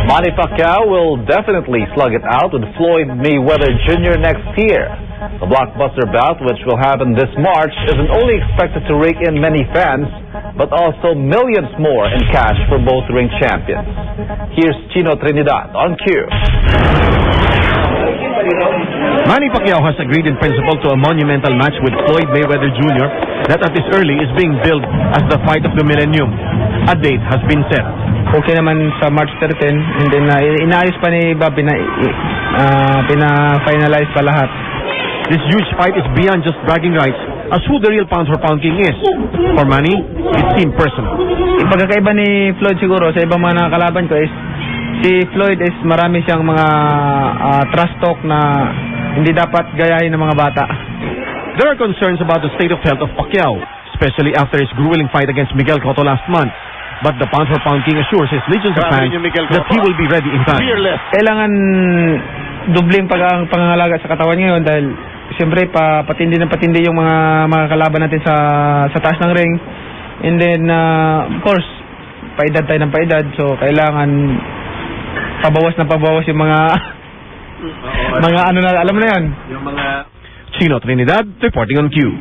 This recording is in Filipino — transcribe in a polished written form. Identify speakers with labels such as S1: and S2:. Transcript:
S1: Manny Pacquiao will definitely slug it out with Floyd Mayweather Jr. next year. The blockbuster bout, which will happen this March, isn't only expected to rake in many fans, but also millions more in cash for both ring champions. Here's Chino Trinidad on cue.
S2: Manny Pacquiao has agreed in principle to a monumental match with Floyd Mayweather Jr. that at this early is being billed as the fight of the millennium. A date has been set.
S3: Okay naman sa March 13, and then inaayos pa ni Bob, pina-finalize pa lahat.
S2: This huge fight is beyond just bragging rights as who the real pound-for-pound king is. For Manny, it seemed personal.
S3: Yung pagkakaiba ni Floyd siguro sa ibang mga kalaban ko is si Floyd is marami siyang mga trash talk na hindi dapat gayahin ng mga bata.
S2: There are concerns about the state of health of Pacquiao, especially after his grueling fight against Miguel Cotto last month. But the pound-for-pound king assures his legions of fans that he will be ready in time.
S3: Kailangan dubling pangangalaga sa katawan ngayon dahil siyempre patindi ng patindi yung mga kalaban natin sa taas ng ring. And then of course, paedad tayo ng paedad, so kailangan pabawas yung mga mga ano na alam mo na yan.
S2: Chino Trinidad reporting on cue.